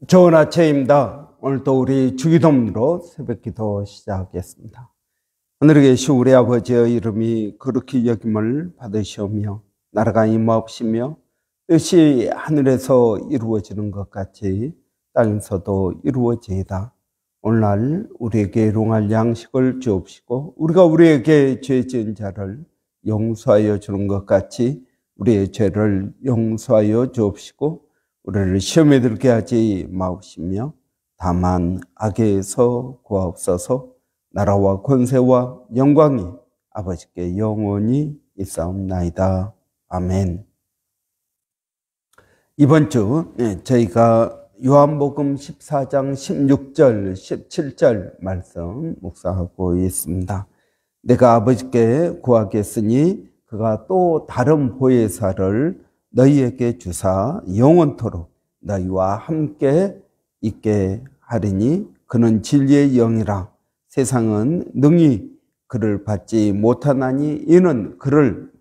좋은 아침입니다. 오늘도 우리 주기도문으로 새벽기도 시작하겠습니다. 하늘에 계신 우리 아버지의 이름이 거룩히 여김을 받으시오며 나라가 임하옵시며 뜻이 하늘에서 이루어지는 것 같이 땅에서도 이루어지이다. 오늘날 우리에게 일용할 양식을 주옵시고 우리가 우리에게 죄 지은 자를 용서하여 주는 것 같이 우리의 죄를 용서하여 주옵시고 우리를 시험에 들게 하지 마옵시며 다만 악에서 구하옵소서. 나라와 권세와 영광이 아버지께 영원히 있사옵나이다. 아멘. 이번 주 저희가 요한복음 14장 16절 17절 말씀 묵상하고 있습니다. 내가 아버지께 구하겠으니 그가 또 다른 보혜사를 너희에게 주사 영원토록 너희와 함께 있게 하리니 그는 진리의 영이라. 세상은 능히 그를 받지 못하나니 이는 그를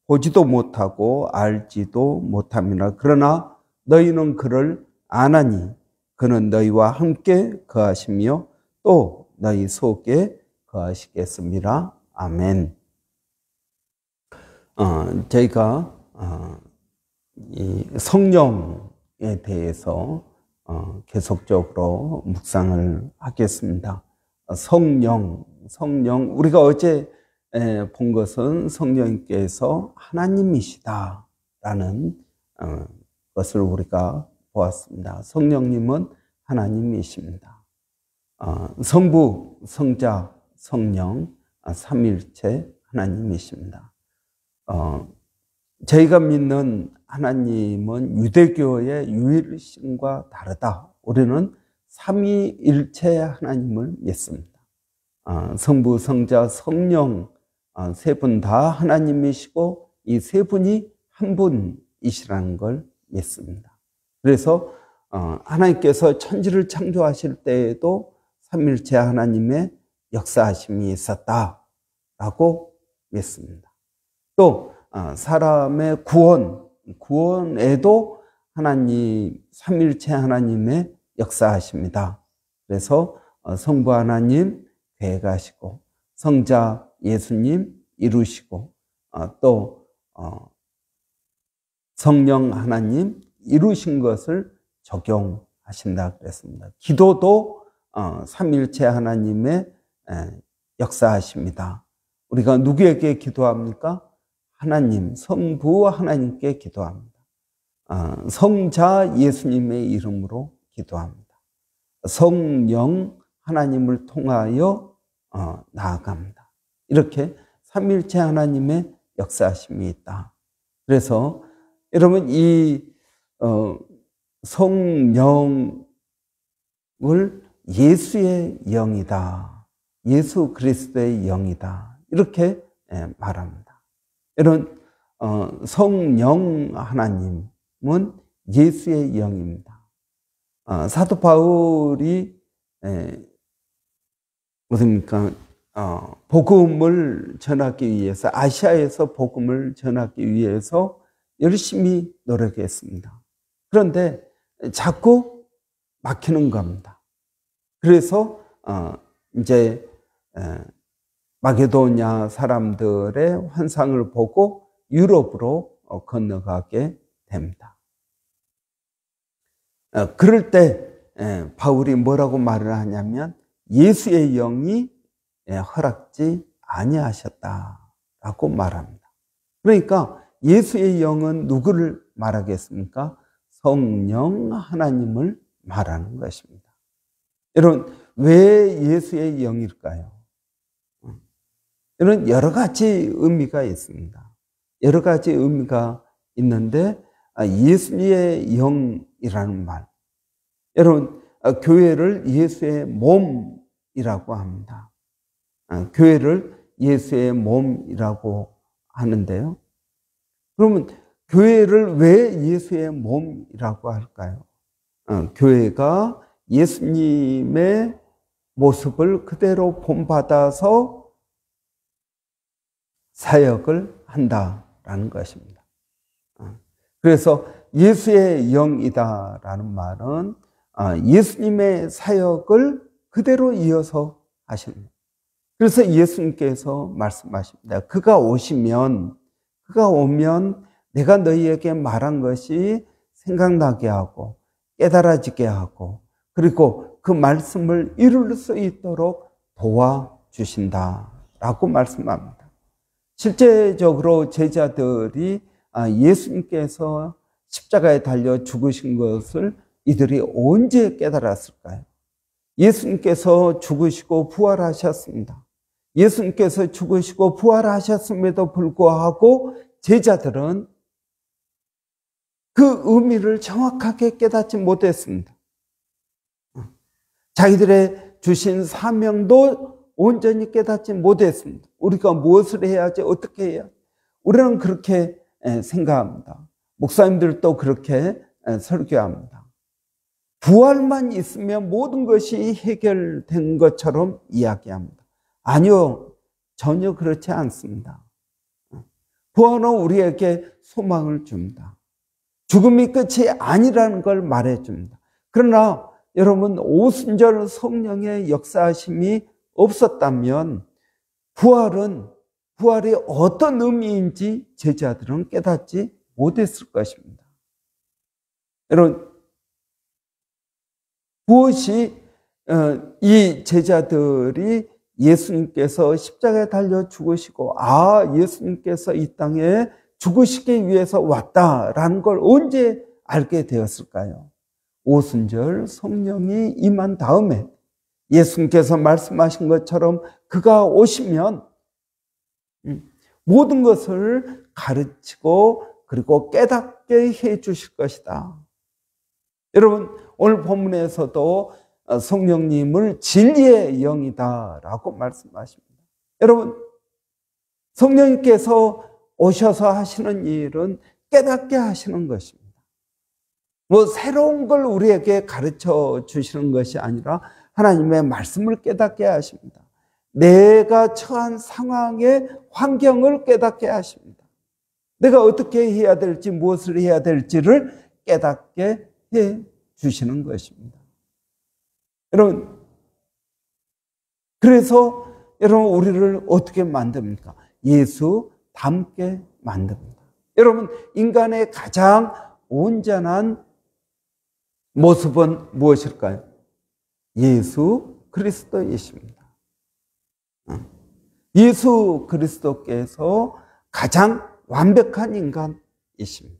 보지도 못하고 알지도 못함이라. 그러나 너희는 그를 아나니 그는 너희와 함께 거하시며 또 너희 속에 거하시겠습니다. 아멘. 저희가 이 성령에 대해서 계속적으로 묵상을 하겠습니다. 성령, 우리가 어제 본 것은 성령님께서 하나님이시다라는 것을 우리가 보았습니다. 성령님은 하나님이십니다. 성부, 성자, 성령, 삼위일체 하나님이십니다. 저희가 믿는 하나님은 유대교의 유일신과 다르다. 우리는 삼위일체 하나님을 믿습니다. 성부, 성자, 성령 세 분 다 하나님이시고 이 세 분이 한 분이시라는 걸 믿습니다. 그래서 하나님께서 천지를 창조하실 때에도 삼위일체 하나님의 역사하심이 있었다라고 믿습니다. 또 사람의 구원에도 하나님, 삼위일체 하나님의 역사하십니다. 그래서 성부 하나님 계획하시고 성자 예수님 이루시고 또 성령 하나님 이루신 것을 적용하신다 그랬습니다. 기도도 삼위일체 하나님의 역사하십니다. 우리가 누구에게 기도합니까? 하나님, 성부 하나님께 기도합니다. 성자 예수님의 이름으로 기도합니다. 성령 하나님을 통하여 나아갑니다. 이렇게 삼위일체 하나님의 역사하심이 있다. 그래서 여러분 이 성령을 예수의 영이다. 예수 그리스도의 영이다. 이렇게 말합니다. 이런 성령 하나님은 예수의 영입니다. 사도 바울이 무엇입니까? 복음을 전하기 위해서 아시아에서 복음을 전하기 위해서 열심히 노력했습니다. 그런데 자꾸 막히는 겁니다. 그래서 이제 마게도냐 사람들의 환상을 보고 유럽으로 건너가게 됩니다. 그럴 때 바울이 뭐라고 말을 하냐면 예수의 영이 허락지 아니하셨다라고 말합니다. 그러니까 예수의 영은 누구를 말하겠습니까? 성령 하나님을 말하는 것입니다. 여러분 왜 예수의 영일까요? 이런 여러 가지 의미가 있습니다. 여러 가지 의미가 있는데 예수의 영이라는 말. 여러분 교회를 예수의 몸이라고 합니다. 교회를 예수의 몸이라고 하는데요. 그러면 교회를 왜 예수의 몸이라고 할까요? 교회가 예수님의 모습을 그대로 본받아서 사역을 한다라는 것입니다. 그래서 예수의 영이다라는 말은 예수님의 사역을 그대로 이어서 하시는 거예요. 그래서 예수님께서 말씀하십니다. 그가 오면 내가 너희에게 말한 것이 생각나게 하고 깨달아지게 하고 그리고 그 말씀을 이룰 수 있도록 도와주신다라고 말씀합니다. 실제적으로 제자들이 예수님께서 십자가에 달려 죽으신 것을 이들이 언제 깨달았을까요? 예수님께서 죽으시고 부활하셨습니다. 예수님께서 죽으시고 부활하셨음에도 불구하고 제자들은 그 의미를 정확하게 깨닫지 못했습니다. 자기들의 주신 사명도 온전히 깨닫지 못했습니다. 우리가 무엇을 해야지, 어떻게 해야? 우리는 그렇게 생각합니다. 목사님들도 그렇게 설교합니다. 부활만 있으면 모든 것이 해결된 것처럼 이야기합니다. 아니요, 전혀 그렇지 않습니다. 부활은 우리에게 소망을 줍니다. 죽음이 끝이 아니라는 걸 말해줍니다. 그러나 여러분, 오순절 성령의 역사하심이 없었다면 부활이 어떤 의미인지 제자들은 깨닫지 못했을 것입니다. 여러분, 무엇이 이 제자들이 예수님께서 십자가에 달려 죽으시고 예수님께서 이 땅에 죽으시기 위해서 왔다라는 걸 언제 알게 되었을까요? 오순절 성령이 임한 다음에 예수님께서 말씀하신 것처럼 그가 오시면 모든 것을 가르치고 그리고 깨닫게 해 주실 것이다. 여러분, 오늘 본문에서도 성령님을 진리의 영이다라고 말씀하십니다. 여러분, 성령님께서 오셔서 하시는 일은 깨닫게 하시는 것입니다. 새로운 걸 우리에게 가르쳐 주시는 것이 아니라 하나님의 말씀을 깨닫게 하십니다. 내가 처한 상황의 환경을 깨닫게 하십니다. 내가 어떻게 해야 될지, 무엇을 해야 될지를 깨닫게 해 주시는 것입니다. 여러분, 그래서 여러분, 우리를 어떻게 만듭니까? 예수 닮게 만듭니다. 여러분, 인간의 가장 온전한 모습은 무엇일까요? 예수 그리스도이십니다. 예수 그리스도께서 가장 완벽한 인간이십니다.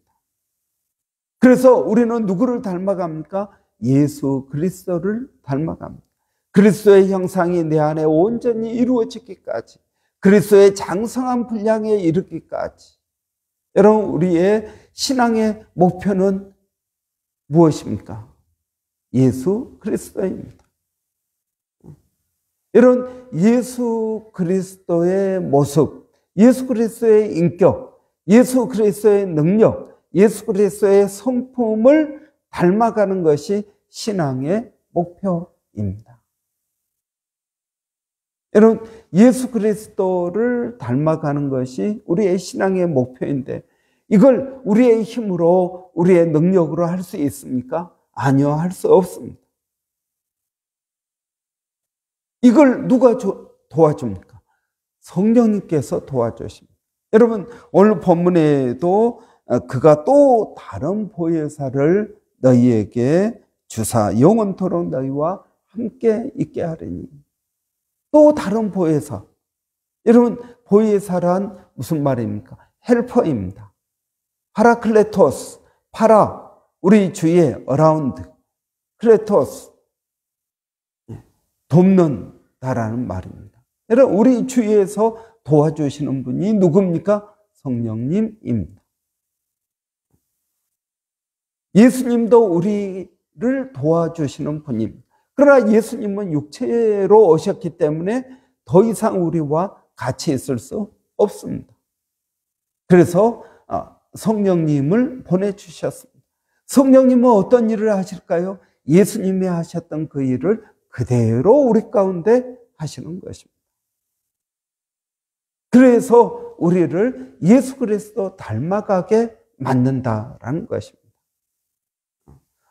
그래서 우리는 누구를 닮아갑니까? 예수 그리스도를 닮아갑니다. 그리스도의 형상이 내 안에 온전히 이루어지기까지, 그리스도의 장성한 분량에 이르기까지. 여러분, 우리의 신앙의 목표는 무엇입니까? 예수 그리스도입니다. 여러분, 예수 그리스도의 모습, 예수 그리스도의 인격, 예수 그리스도의 능력, 예수 그리스도의 성품을 닮아가는 것이 신앙의 목표입니다. 여러분, 예수 그리스도를 닮아가는 것이 우리의 신앙의 목표인데 이걸 우리의 힘으로, 우리의 능력으로 할 수 있습니까? 아니요, 할 수 없습니다. 이걸 누가 도와줍니까? 성령님께서 도와주십니다. 여러분, 오늘 본문에도 그가 또 다른 보혜사를 너희에게 주사 영원토록 너희와 함께 있게 하리니. 또 다른 보혜사. 여러분, 보혜사란 무슨 말입니까? 헬퍼입니다. 파라클레토스, 파라, 우리 주위에 어라운드, 클레토스, 돕는다라는 말입니다. 여러분, 우리 주위에서 도와주시는 분이 누굽니까? 성령님입니다. 예수님도 우리를 도와주시는 분입니다. 그러나 예수님은 육체로 오셨기 때문에 더 이상 우리와 같이 있을 수 없습니다. 그래서 성령님을 보내주셨습니다. 성령님은 어떤 일을 하실까요? 예수님이 하셨던 그 일을 그대로 우리 가운데 하시는 것입니다. 그래서 우리를 예수 그리스도 닮아가게 만든다라는 것입니다.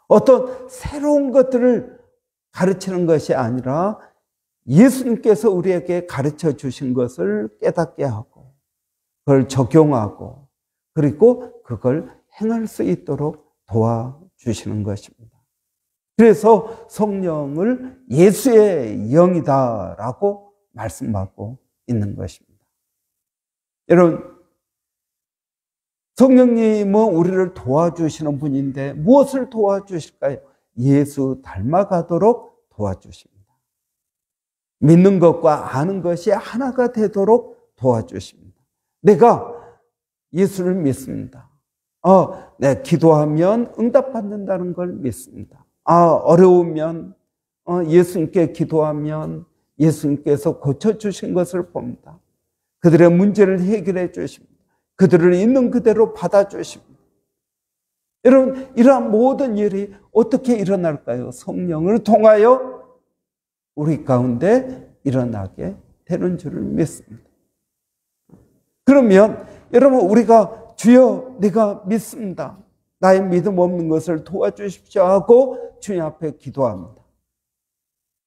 어떤 새로운 것들을 가르치는 것이 아니라 예수님께서 우리에게 가르쳐 주신 것을 깨닫게 하고 그걸 적용하고 그리고 그걸 행할 수 있도록 도와주시는 것입니다. 그래서 성령을 예수의 영이다라고 말씀하고 있는 것입니다. 여러분, 성령님은 우리를 도와주시는 분인데 무엇을 도와주실까요? 예수 닮아가도록 도와주십니다. 믿는 것과 아는 것이 하나가 되도록 도와주십니다. 내가 예수를 믿습니다. 내 기도하면 응답받는다는 걸 믿습니다. 어려우면 예수님께 기도하면 예수님께서 고쳐주신 것을 봅니다. 그들의 문제를 해결해 주십니다. 그들을 있는 그대로 받아주십니다. 여러분, 이러한 모든 일이 어떻게 일어날까요? 성령을 통하여 우리 가운데 일어나게 되는 줄을 믿습니다. 그러면 여러분, 우리가 주여 내가 믿습니다. 나의 믿음 없는 것을 도와주십시오 하고 주님 앞에 기도합니다.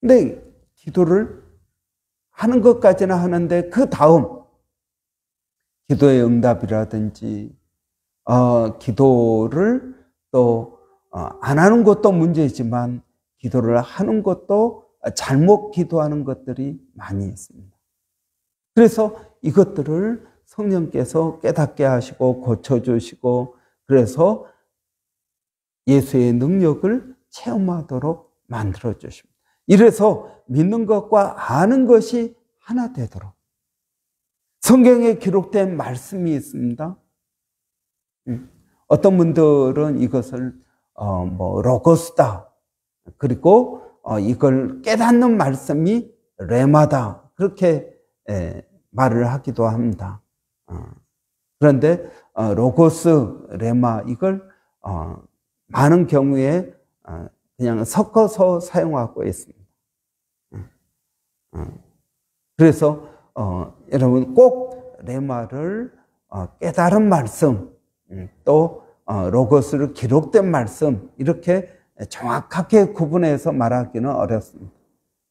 근데 기도를 하는 것까지는 하는데 그 다음 기도의 응답이라든지 기도를 또 안 하는 것도 문제이지만 기도를 하는 것도 잘못 기도하는 것들이 많이 있습니다. 그래서 이것들을 성령께서 깨닫게 하시고 고쳐주시고 그래서 예수의 능력을 체험하도록 만들어주십니다. 이래서 믿는 것과 아는 것이 하나 되도록 성경에 기록된 말씀이 있습니다. 어떤 분들은 이것을 로고스다. 그리고 이걸 깨닫는 말씀이 레마다. 그렇게 말을 하기도 합니다. 그런데 로고스, 레마 이걸 많은 경우에 그냥 섞어서 사용하고 있습니다. 그래서 여러분 꼭 레마를 깨달은 말씀 또 로고스를 기록된 말씀 이렇게 정확하게 구분해서 말하기는 어렵습니다.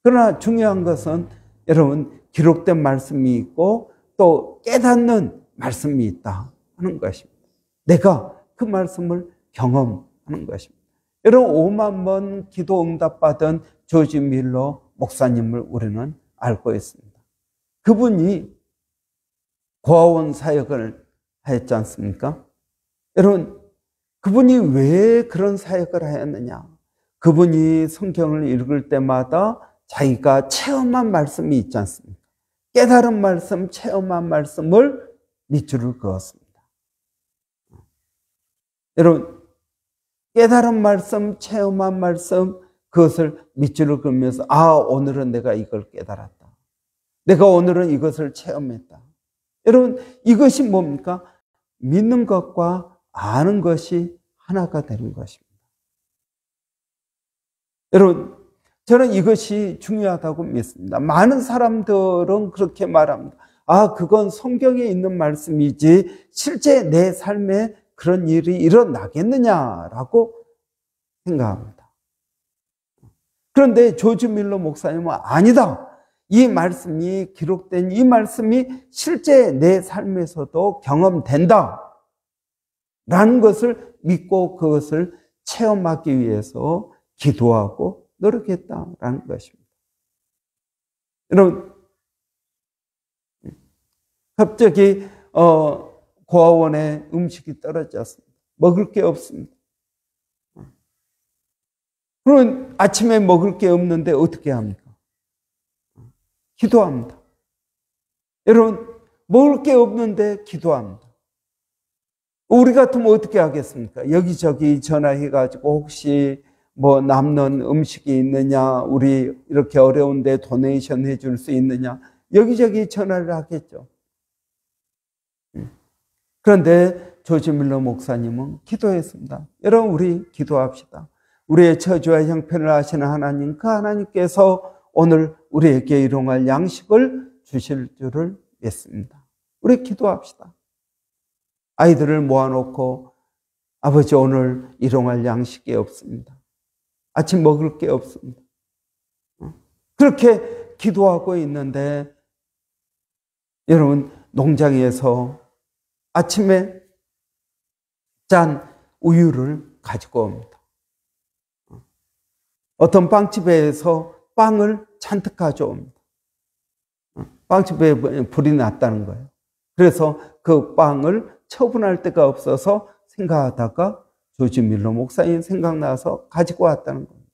그러나 중요한 것은 여러분 기록된 말씀이 있고 또 깨닫는 말씀이 있다 하는 것입니다. 내가 그 말씀을 경험하는 것입니다. 여러분 5만 번 기도 응답받은 조지 밀러 목사님을 우리는 알고 있습니다. 그분이 고아원 사역을 했지 않습니까? 여러분, 그분이 왜 그런 사역을 하였느냐? 그분이 성경을 읽을 때마다 자기가 체험한 말씀이 있지 않습니까? 깨달은 말씀, 체험한 말씀을 밑줄을 그었습니다. 여러분, 깨달은 말씀, 체험한 말씀, 그것을 밑줄을 그으면서 오늘은 내가 이걸 깨달았다. 내가 오늘은 이것을 체험했다. 여러분, 이것이 뭡니까? 믿는 것과 아는 것이 하나가 되는 것입니다. 여러분, 저는 이것이 중요하다고 믿습니다. 많은 사람들은 그렇게 말합니다. 그건 성경에 있는 말씀이지 실제 내 삶에 그런 일이 일어나겠느냐라고 생각합니다. 그런데 조지 밀러 목사님은 아니다. 이 말씀이 기록된 이 말씀이 실제 내 삶에서도 경험된다. 라는 것을 믿고 그것을 체험하기 위해서 기도하고 노력했다라는 것입니다. 여러분, 갑자기 고아원에 음식이 떨어졌습니다. 먹을 게 없습니다. 그럼 아침에 먹을 게 없는데 어떻게 합니까? 기도합니다. 여러분, 먹을 게 없는데 기도합니다. 우리 같으면 어떻게 하겠습니까? 여기저기 전화해가지고 혹시 남는 음식이 있느냐, 우리 이렇게 어려운데 도네이션 해줄 수 있느냐, 여기저기 전화를 하겠죠. 그런데 조지 밀러 목사님은 기도했습니다. 여러분, 우리 기도합시다. 우리의 처지와 형편을 아시는 하나님, 그 하나님께서 오늘 우리에게 일용할 양식을 주실 줄을 믿습니다. 우리 기도합시다. 아이들을 모아놓고 아버지 오늘 일용할 양식이 없습니다. 아침 먹을 게 없습니다. 그렇게 기도하고 있는데 여러분 농장에서 아침에 짠 우유를 가지고 옵니다. 어떤 빵집에서 빵을 잔뜩 가져옵니다. 빵집에 불이 났다는 거예요. 그래서 그 빵을 처분할 데가 없어서 생각하다가 조지 밀러 목사님 생각나서 가지고 왔다는 겁니다.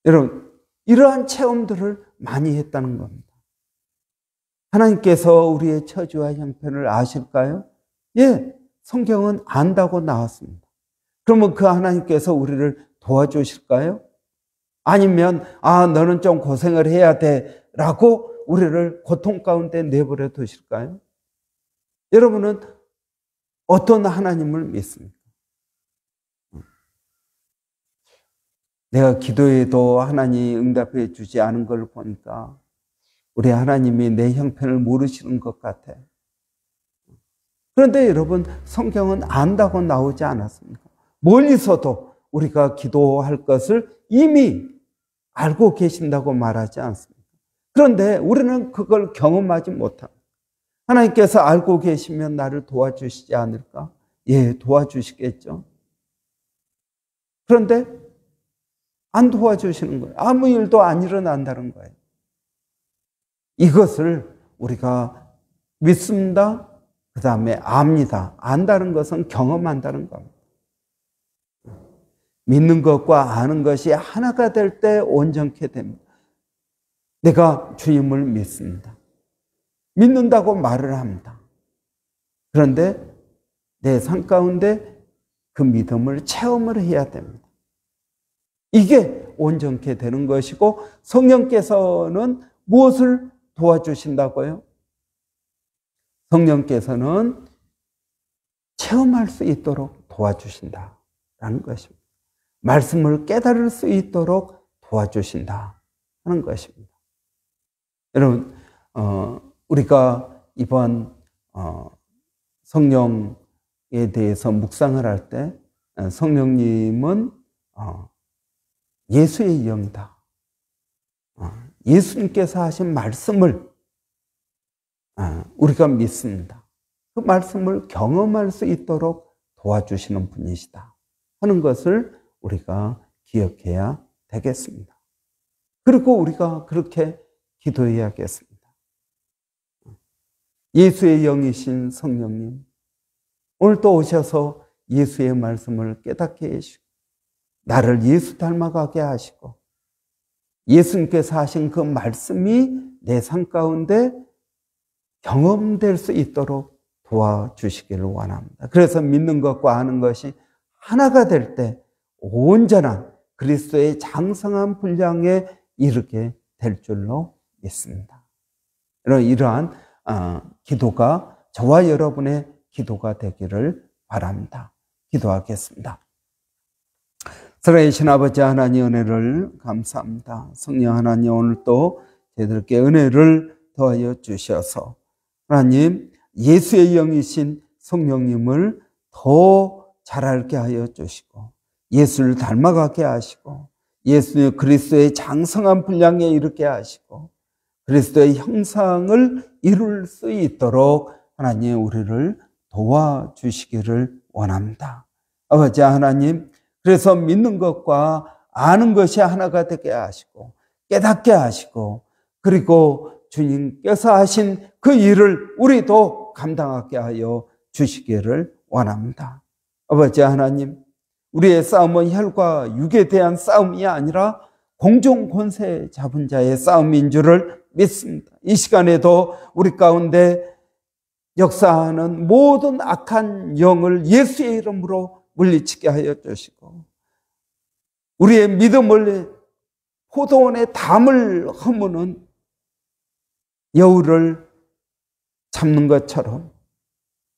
여러분, 이러한 체험들을 많이 했다는 겁니다. 하나님께서 우리의 처지와 형편을 아실까요? 예, 성경은 안다고 나왔습니다. 그러면 그 하나님께서 우리를 도와주실까요? 아니면 너는 좀 고생을 해야 돼 라고 우리를 고통 가운데 내버려 두실까요? 여러분은 어떤 하나님을 믿습니까? 내가 기도해도 하나님이 응답해 주지 않은 걸 보니까 우리 하나님이 내 형편을 모르시는 것 같아. 그런데 여러분, 성경은 안다고 나오지 않았습니까? 멀리서도 우리가 기도할 것을 이미 알고 계신다고 말하지 않습니다. 그런데 우리는 그걸 경험하지 못합니다. 하나님께서 알고 계시면 나를 도와주시지 않을까? 예, 도와주시겠죠. 그런데 안 도와주시는 거예요. 아무 일도 안 일어난다는 거예요. 이것을 우리가 믿습니다. 그 다음에 압니다. 안다는 것은 경험한다는 겁니다. 믿는 것과 아는 것이 하나가 될 때 온전케 됩니다. 내가 주님을 믿습니다. 믿는다고 말을 합니다. 그런데 내 삶 가운데 그 믿음을 체험을 해야 됩니다. 이게 온전케 되는 것이고, 성령께서는 무엇을 도와주신다고요? 성령께서는 체험할 수 있도록 도와주신다라는 것입니다. 말씀을 깨달을 수 있도록 도와주신다 하는 것입니다. 여러분, 우리가 이번 성령에 대해서 묵상을 할 때 성령님은 예수의 영이다. 예수님께서 하신 말씀을 우리가 믿습니다. 그 말씀을 경험할 수 있도록 도와주시는 분이시다 하는 것을 우리가 기억해야 되겠습니다. 그리고 우리가 그렇게 기도해야겠습니다. 예수의 영이신 성령님, 오늘 또 오셔서 예수의 말씀을 깨닫게 해주시고 나를 예수 닮아가게 하시고 예수님께서 하신 그 말씀이 내 삶 가운데 경험될 수 있도록 도와주시기를 원합니다. 그래서 믿는 것과 아는 것이 하나가 될 때 온전한 그리스도의 장성한 분량에 이르게 될 줄로 믿습니다. 이러한 기도가 저와 여러분의 기도가 되기를 바랍니다. 기도하겠습니다. 살아계신 아버지 하나님, 은혜를 감사합니다. 성령 하나님, 오늘 또 저희들께 은혜를 더하여 주셔서 하나님, 예수의 영이신 성령님을 더 잘 알게 하여 주시고 예수를 닮아가게 하시고 예수의 그리스도의 장성한 분량에 이르게 하시고 그리스도의 형상을 이룰 수 있도록 하나님, 우리를 도와주시기를 원합니다. 아버지 하나님, 그래서 믿는 것과 아는 것이 하나가 되게 하시고 깨닫게 하시고 그리고 주님께서 하신 그 일을 우리도 감당하게 하여 주시기를 원합니다. 아버지 하나님, 우리의 싸움은 혈과 육에 대한 싸움이 아니라 공중 권세 잡은 자의 싸움인 줄을 믿습니다. 이 시간에도 우리 가운데 역사하는 모든 악한 영을 예수의 이름으로 물리치게 하여 주시고 우리의 믿음을 포도원의 담을 허무는 여우를 잡는 것처럼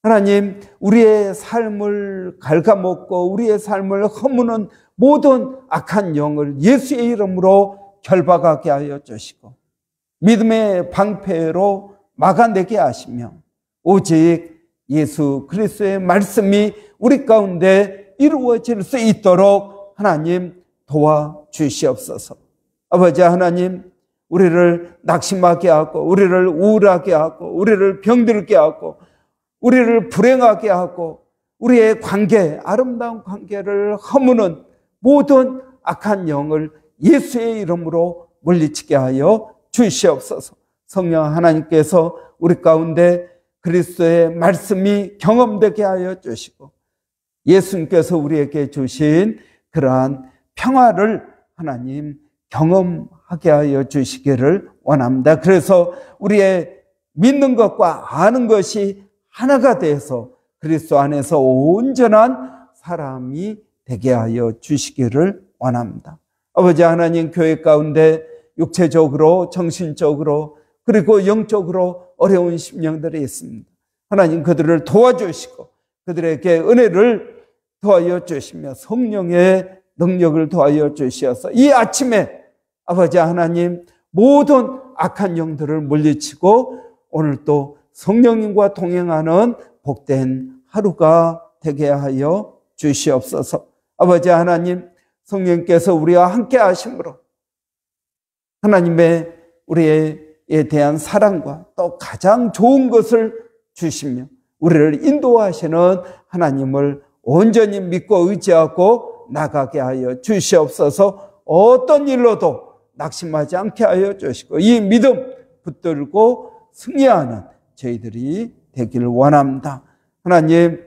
하나님, 우리의 삶을 갉아먹고 우리의 삶을 허무는 모든 악한 영을 예수의 이름으로 결박하게 하여 주시고 믿음의 방패로 막아내게 하시며 오직 예수 그리스도의 말씀이 우리 가운데 이루어질 수 있도록 하나님 도와주시옵소서. 아버지 하나님, 우리를 낙심하게 하고 우리를 우울하게 하고 우리를 병들게 하고 우리를 불행하게 하고 우리의 관계, 아름다운 관계를 허무는 모든 악한 영을 예수의 이름으로 물리치게 하여 주시옵소서. 성령 하나님께서 우리 가운데 그리스도의 말씀이 경험되게 하여 주시고 예수님께서 우리에게 주신 그러한 평화를 하나님 경험하게 하여 주시기를 원합니다. 그래서 우리의 믿는 것과 아는 것이 하나가 돼서 그리스도 안에서 온전한 사람이 되게 하여 주시기를 원합니다. 아버지 하나님, 교회 가운데 육체적으로 정신적으로 그리고 영적으로 어려운 심령들이 있습니다. 하나님 그들을 도와주시고 그들에게 은혜를 더하여 주시며 성령의 능력을 더하여 주시어서 이 아침에 아버지 하나님 모든 악한 영들을 물리치고 오늘 또 성령님과 동행하는 복된 하루가 되게 하여 주시옵소서. 아버지 하나님, 성령님께서 우리와 함께 하심으로 하나님의 우리에 대한 사랑과 또 가장 좋은 것을 주시며 우리를 인도하시는 하나님을 온전히 믿고 의지하고 나가게 하여 주시옵소서. 어떤 일로도 낙심하지 않게 하여 주시고 이 믿음 붙들고 승리하는 저희들이 되기를 원합니다. 하나님,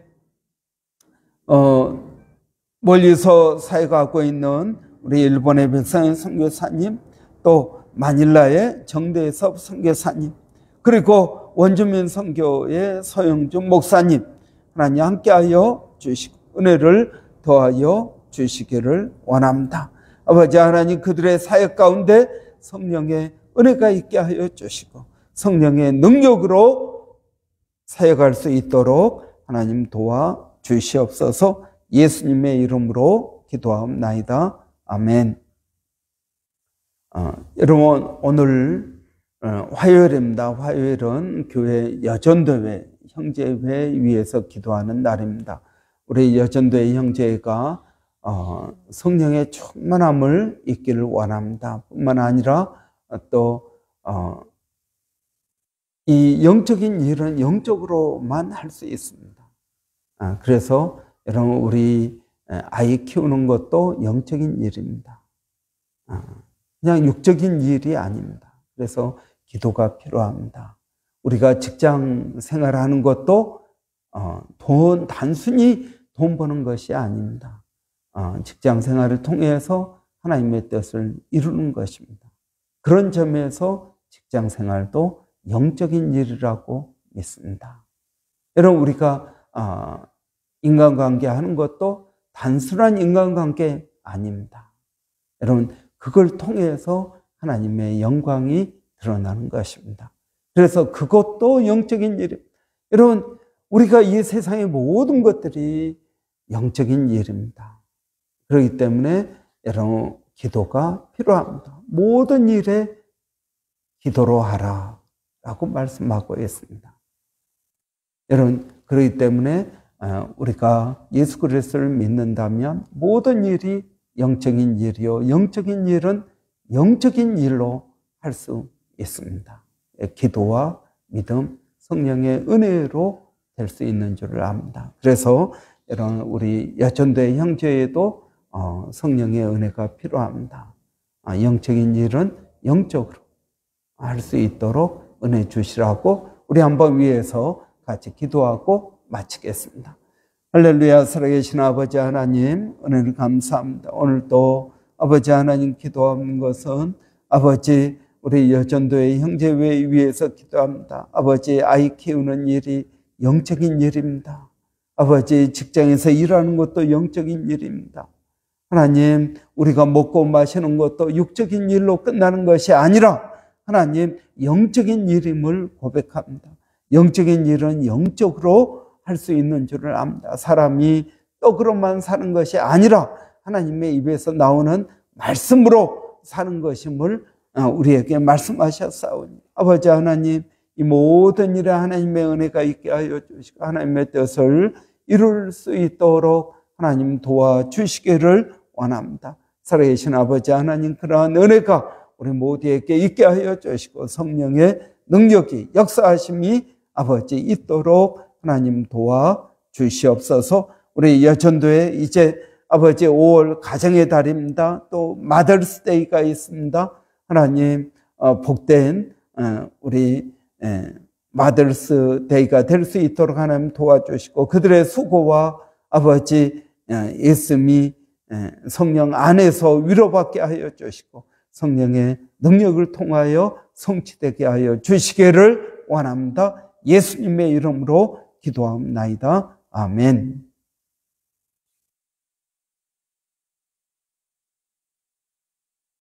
멀리서 사역하고 있는 우리 일본의 백상현 선교사님, 또 마닐라의 정대섭 선교사님, 그리고 원주민 선교의 서영준 목사님, 하나님 함께하여 주시고 은혜를 더하여 주시기를 원합니다. 아버지 하나님, 그들의 사역 가운데 성령의 은혜가 있게 하여 주시고 성령의 능력으로 사역할 수 있도록 하나님 도와주시옵소서. 예수님의 이름으로 기도하옵나이다. 아멘. 여러분, 오늘 화요일입니다. 화요일은 교회 여전도회 형제회 위해서 기도하는 날입니다. 우리 여전도회 형제가 성령의 충만함을 있기를 원합니다. 뿐만 아니라 또 이 영적인 일은 영적으로만 할 수 있습니다. 그래서 여러분, 우리 아이 키우는 것도 영적인 일입니다. 그냥 육적인 일이 아닙니다. 그래서 기도가 필요합니다. 우리가 직장 생활하는 것도 단순히 돈 버는 것이 아닙니다. 직장 생활을 통해서 하나님의 뜻을 이루는 것입니다. 그런 점에서 직장 생활도 영적인 일이라고 믿습니다. 여러분, 우리가 인간관계 하는 것도 단순한 인간관계 아닙니다. 여러분, 그걸 통해서 하나님의 영광이 드러나는 것입니다. 그래서 그것도 영적인 일입니다. 여러분, 우리가 이 세상의 모든 것들이 영적인 일입니다. 그렇기 때문에 여러분, 기도가 필요합니다. 모든 일에 기도로 하라 라고 말씀하고 있습니다. 여러분, 그렇기 때문에 우리가 예수 그리스도를 믿는다면 모든 일이 영적인 일이요, 영적인 일은 영적인 일로 할 수 있습니다. 기도와 믿음, 성령의 은혜로 될 수 있는 줄을 압니다. 그래서 여러분, 우리 여전도의 형제에도 성령의 은혜가 필요합니다. 영적인 일은 영적으로 할 수 있도록 은혜 주시라고 우리 한번 위해서 같이 기도하고 마치겠습니다. 할렐루야. 살아계신 아버지 하나님, 은혜를 감사합니다. 오늘도 아버지 하나님 기도하는 것은 아버지 우리 여전도의 형제회 위해서 기도합니다. 아버지, 아이 키우는 일이 영적인 일입니다. 아버지, 직장에서 일하는 것도 영적인 일입니다. 하나님, 우리가 먹고 마시는 것도 육적인 일로 끝나는 것이 아니라 하나님, 영적인 일임을 고백합니다. 영적인 일은 영적으로 할 수 있는 줄을 압니다. 사람이 떡으로만 사는 것이 아니라 하나님의 입에서 나오는 말씀으로 사는 것임을 우리에게 말씀하셨사오니 아버지 하나님, 이 모든 일에 하나님의 은혜가 있게 하여 주시고 하나님의 뜻을 이룰 수 있도록 하나님 도와주시기를 원합니다. 살아계신 아버지 하나님, 그러한 은혜가 우리 모두에게 있게 하여 주시고 성령의 능력이 역사하심이 아버지 있도록 하나님 도와주시옵소서. 우리 여전도에 이제 아버지 5월 가정의 달입니다. 또 마더스데이가 있습니다. 하나님 복된 우리 마더스데이가 될 수 있도록 하나님 도와주시고 그들의 수고와 아버지 예수님이 성령 안에서 위로받게 하여 주시고 성령의 능력을 통하여 성취되게 하여 주시기를 원합니다. 예수님의 이름으로 기도합니다. 아멘.